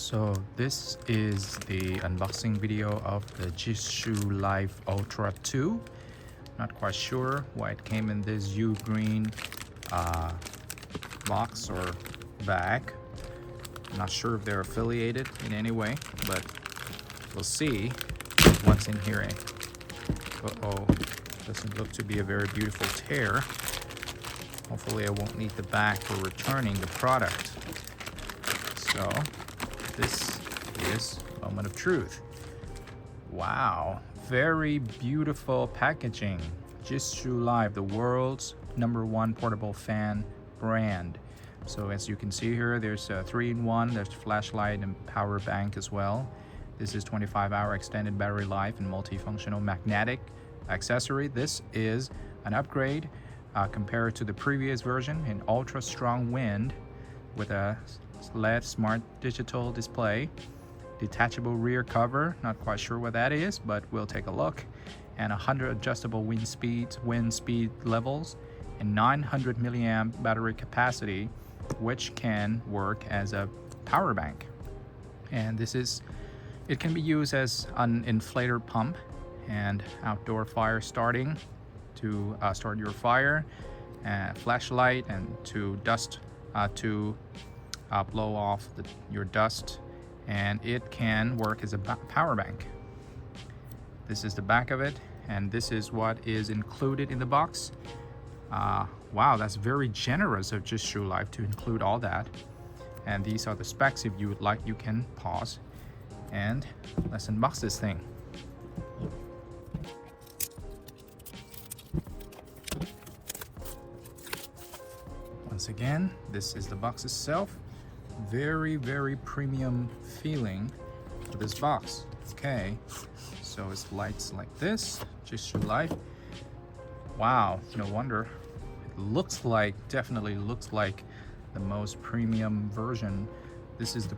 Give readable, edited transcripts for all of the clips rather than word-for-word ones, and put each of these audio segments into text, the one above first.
So this is the unboxing video of the JisuLife Ultra 2. Not quite sure why it came in this green box or bag. Not sure if they're affiliated in any way, but we'll see what's in here. Uh-oh, doesn't look to be a very beautiful tear. Hopefully I won't need the bag for returning the product. So this is moment of truth. Wow, very beautiful packaging. JisuLife, the world's #1 portable fan brand. So as you can see here, there's a 3-in-1, there's flashlight and power bank as well. This is 25-hour extended battery life and multifunctional magnetic accessory. This is an upgrade compared to the previous version in ultra strong wind with a LED smart digital display, detachable rear cover, not quite sure what that is, but we'll take a look, and 100 adjustable wind speed levels, and 900 milliamp battery capacity, which can work as a power bank. And it can be used as an inflator pump and outdoor fire starting to start your fire, flashlight, and to blow off your dust, and it can work as a power bank. This is the back of it, and this is what is included in the box. Wow, that's very generous of JisuLife to include all that. And these are the specs. If you would like, you can pause and let's unbox this thing. Once again, this is the box itself. Very premium feeling for this box. Okay, so it's lights like this. JisuLife. Wow, no wonder. It definitely looks like the most premium version. This is the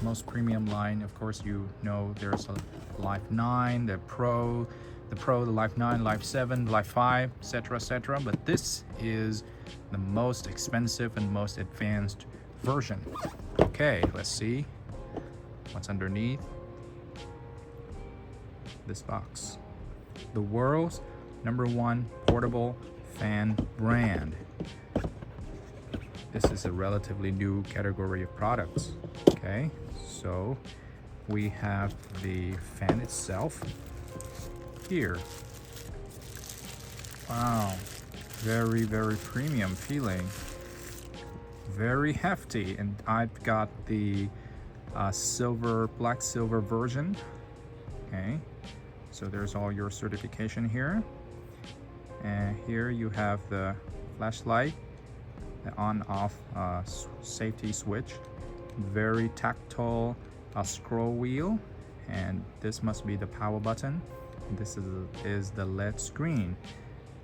most premium line. Of course, you know there's a Life 9, the Pro, the Life 9, Life 7, Life 5, etc. But this is the most expensive and most advanced version. Okay, let's see what's underneath this box. The world's #1 portable fan brand. This is a relatively new category of products. Okay, so we have the fan itself here. Wow, very premium feeling. Very hefty, and I've got the black silver version. Okay, so there's all your certification here, and here you have the flashlight, the on-off safety switch, very tactile scroll wheel, and this must be the power button. This is the LED screen,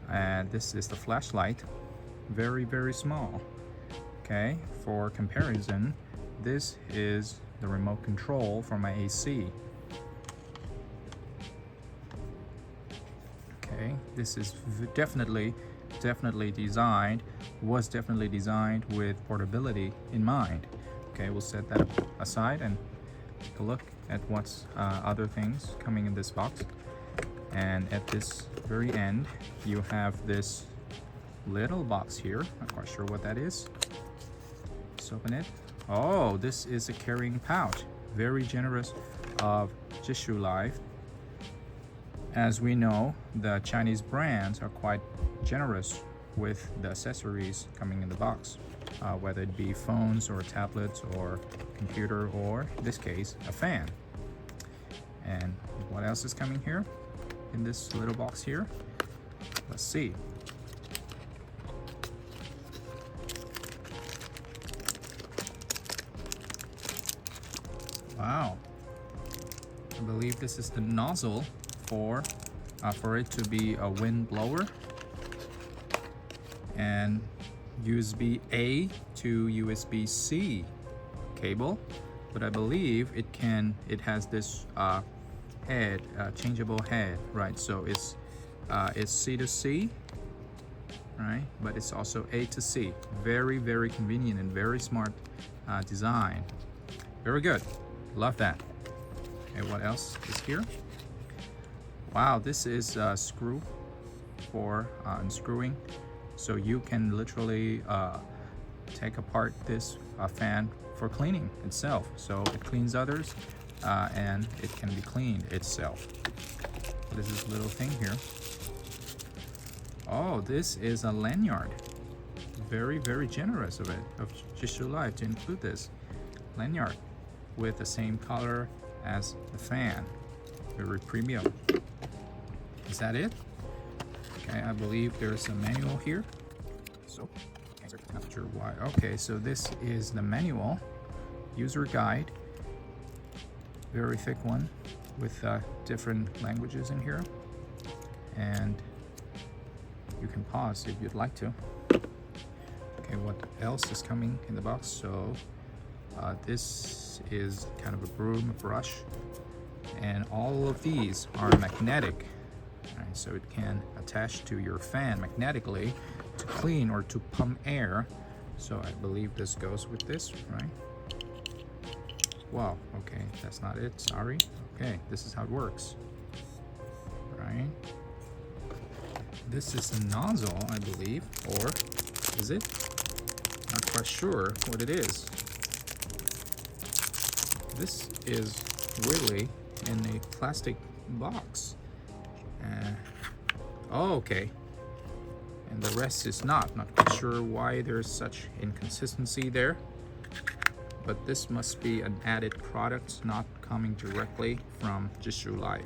and this is the flashlight. Very small. Okay, for comparison, this is the remote control for my AC. Okay, this is definitely designed with portability in mind. Okay, we'll set that aside and take a look at what's other things coming in this box. And at this very end, you have this little box here. Not quite sure what that is. Let's open it. Oh, this is a carrying pouch. Very generous of JisuLife. As we know, the Chinese brands are quite generous with the accessories coming in the box, whether it be phones or tablets or computer, or in this case, a fan. And what else is coming here in this little box here? Let's see. Wow, I believe this is the nozzle for it to be a wind blower, and USB-A to USB-C cable, but I believe it has this changeable head, right? So it's C to C, right? But it's also A to C. Very convenient and very smart design. Very good. Love that. Okay, what else is here? Wow, this is a screw for unscrewing. So you can literally take apart this fan for cleaning itself. So it cleans others and it can be cleaned itself. What is this little thing here? Oh, this is a lanyard. Very, very generous of JisuLife to include this lanyard with the same color as the fan. Very premium. Is that it? Okay, I believe there's a manual here. So, not sure why. Okay, so this is the manual, user guide. Very thick one with different languages in here. And you can pause if you'd like to. Okay, what else is coming in the box? So this is kind of a broom, a brush, and all of these are magnetic. All right, so it can attach to your fan magnetically to clean or to pump air. So I believe this goes with this, right? Wow, okay, that's not it, sorry. Okay, this is how it works, right? This is a nozzle, I believe, or is it? Not quite sure what it is. This is really in a plastic box. Oh, okay. And the rest is not. Not quite sure why there's such inconsistency there. But this must be an added product, not coming directly from JisuLife.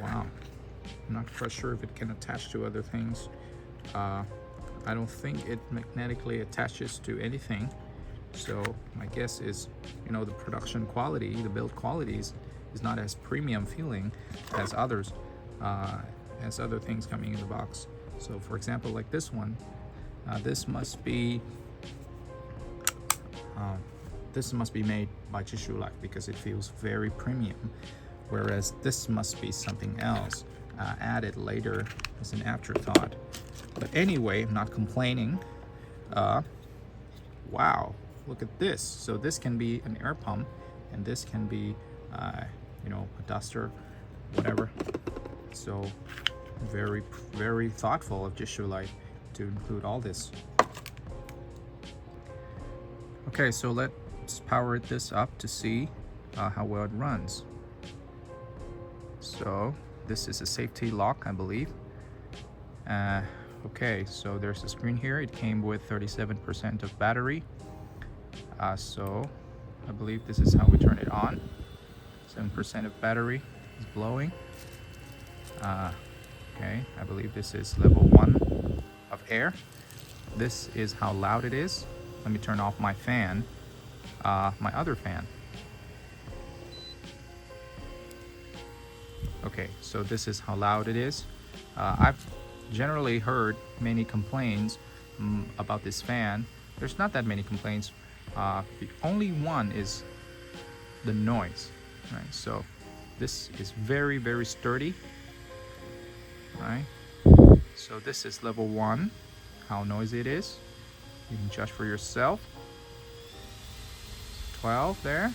Wow. I'm not quite sure if it can attach to other things. I don't think it magnetically attaches to anything. So my guess is, you know, the production quality, the build qualities is not as premium feeling as others, as other things coming in the box. So for example, like this one, this must be made by JisuLife because it feels very premium, whereas this must be something else added later as an afterthought. But anyway, I'm not complaining. Wow, look at this. So this can be an air pump, and this can be, you know, a duster, whatever. So very, very thoughtful of JisuLife to include all this. Okay, so let's power this up to see how well it runs. So this is a safety lock, I believe. Okay, so there's a screen here. It came with 37% of battery. So I believe this is how we turn it on. 7% of battery is blowing. Okay, I believe this is level 1 of air. This is how loud it is. Let me turn off my fan, my other fan. Okay, so this is how loud it is. I've generally heard many complaints about this fan. There's not that many complaints. The only one is the noise, right? So this is very, very sturdy, right? So this is level 1, how noisy it is. You can judge for yourself. 12 there.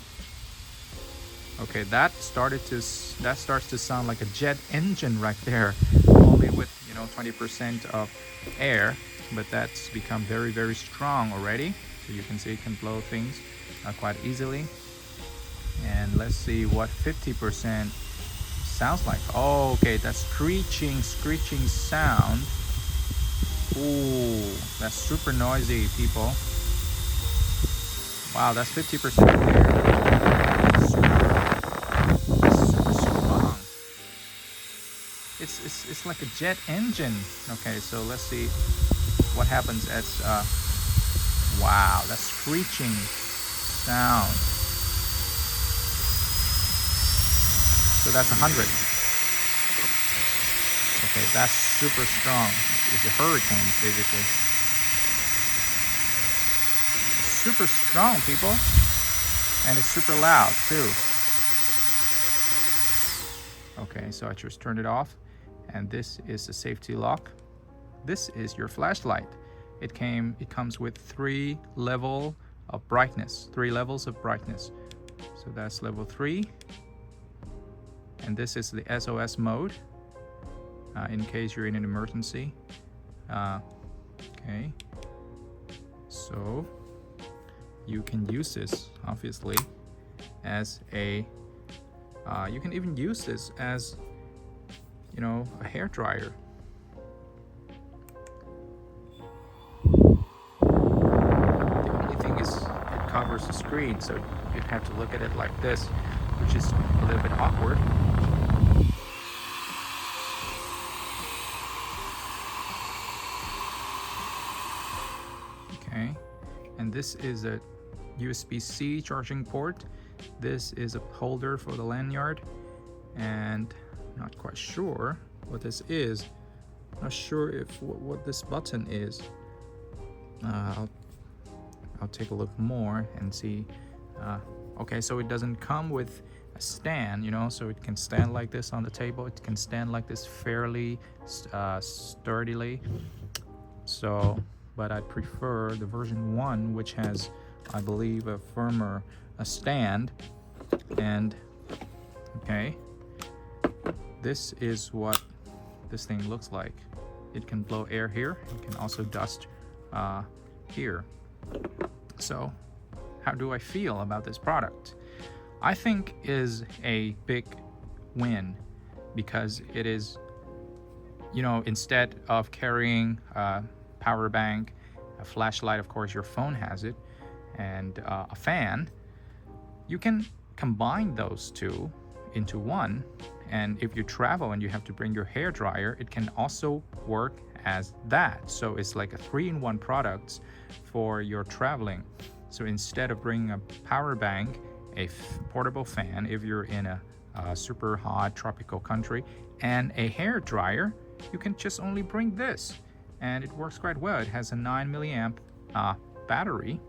Okay, that starts to sound like a jet engine right there, only with, you know, 20% of air, but that's become very, very strong already. So you can see it can blow things quite easily. And let's see what 50% sounds like. Oh, okay, that screeching sound. Ooh, that's super noisy, people. Wow, that's 50% clear. Super strong. It's like a jet engine. Okay, so let's see what happens as wow, that screeching sound. So that's 100. Okay, that's super strong. It's a hurricane, basically. Super strong, people. And it's super loud, too. Okay, so I just turned it off. And this is the safety lock. This is your flashlight. It comes with 3 level of brightness, 3 levels of brightness. So that's level 3. And this is the SOS mode, in case you're in an emergency. Okay, so you can use this obviously as a you can even use this as, you know, a hair dryer. The only thing is it covers the screen, so you'd have to look at it like this, which is a little bit awkward. Okay, and this is a USB-C charging port. This is a holder for the lanyard, and not quite sure what this is. Not sure if what this button is. I'll take a look more and see. Okay, so it doesn't come with a stand, you know, so it can stand like this on the table. It can stand like this fairly sturdily. So, but I prefer the version 1, which has, I believe, a firmer stand. And okay, this is what this thing looks like. It can blow air here. It can also dust here. So how do I feel about this product? I think is a big win, because it is, you know, instead of carrying a power bank, a flashlight, of course your phone has it, and a fan, you can combine those two into one. And if you travel and you have to bring your hair dryer, it can also work as that. So it's like a 3-in-1 product for your traveling. So instead of bringing a power bank, a portable fan if you're in a super hot tropical country, and a hair dryer, you can just only bring this, and it works quite well. It has a 9 milliamp battery,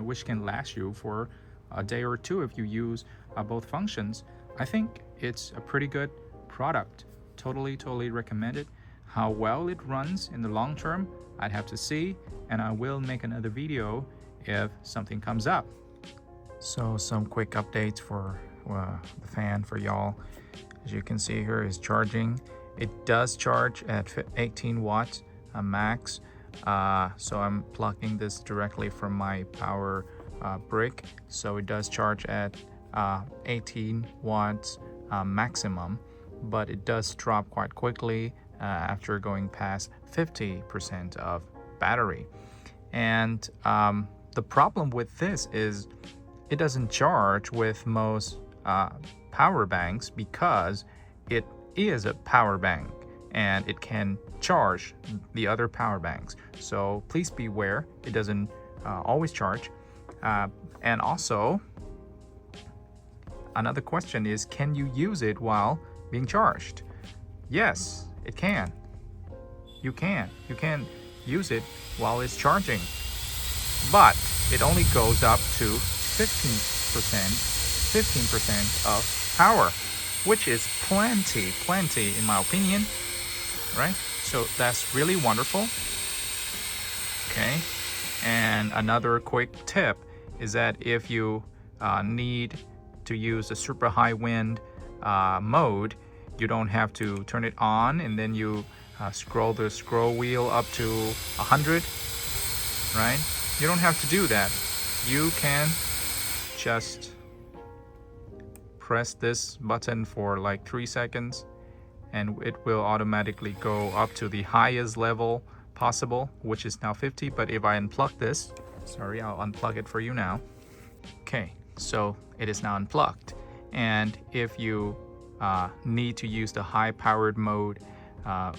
which can last you for a day or two if you use both functions. I think it's a pretty good product. Totally recommend it. How well it runs in the long term, I'd have to see, and I will make another video if something comes up. So some quick updates for the fan for y'all. As you can see here, is charging. It does charge at 18 watts max. So I'm plugging this directly from my power brick. So it does charge at 18 watts maximum, but it does drop quite quickly after going past 50% of battery. And the problem with this is it doesn't charge with most power banks, because it is a power bank and it can charge the other power banks. So please beware, it doesn't always charge. And also, another question is, can you use it while being charged? Yes, it can. You can use it while it's charging, but it only goes up to 15% of power, which is plenty in my opinion, right? So that's really wonderful. Okay, and another quick tip is that if you need to use a super high wind mode, you don't have to turn it on and then you scroll the scroll wheel up to 100, right? You don't have to do that. You can just press this button for like 3 seconds and it will automatically go up to the highest level possible, which is now 50. But if I unplug this, sorry, I'll unplug it for you now. Okay, so it is now unplugged, and if you need to use the high powered mode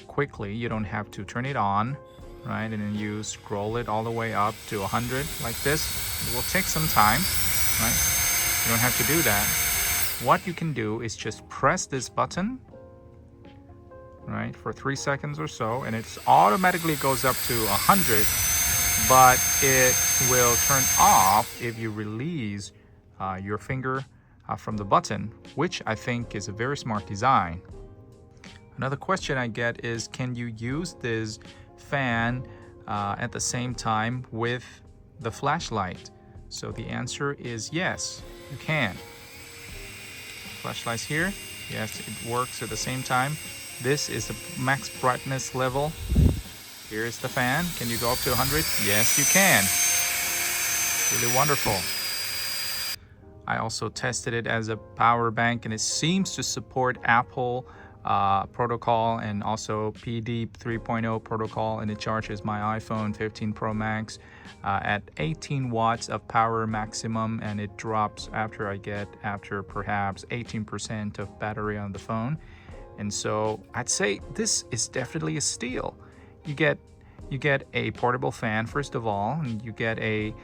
quickly, you don't have to turn it on, right? And then you scroll it all the way up to 100 like this. It will take some time, right? You don't have to do that. What you can do is just press this button, right, for 3 seconds or so, and it automatically goes up to 100, but it will turn off if you release your finger from the button, which I think is a very smart design. Another question I get is, can you use this fan at the same time with the flashlight? So the answer is yes, you can. Flashlights here. Yes, it works at the same time. This is the max brightness level. Here is the fan. Can you go up to 100? Yes, you can. Really wonderful. I also tested it as a power bank, and it seems to support Apple protocol and also PD 3.0 protocol, and it charges my iPhone 15 Pro Max at 18 watts of power maximum, and it drops after perhaps 18% of battery on the phone. And so I'd say this is definitely a steal. You get a portable fan first of all, and you get a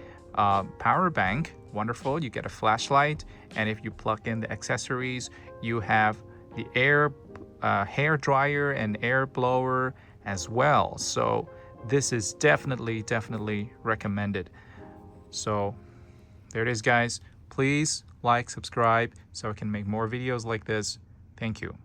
power bank. Wonderful. You get a flashlight, and if you plug in the accessories, you have the hair dryer and air blower as well. So this is definitely recommended. So there it is, guys. Please like, subscribe so I can make more videos like this. Thank you.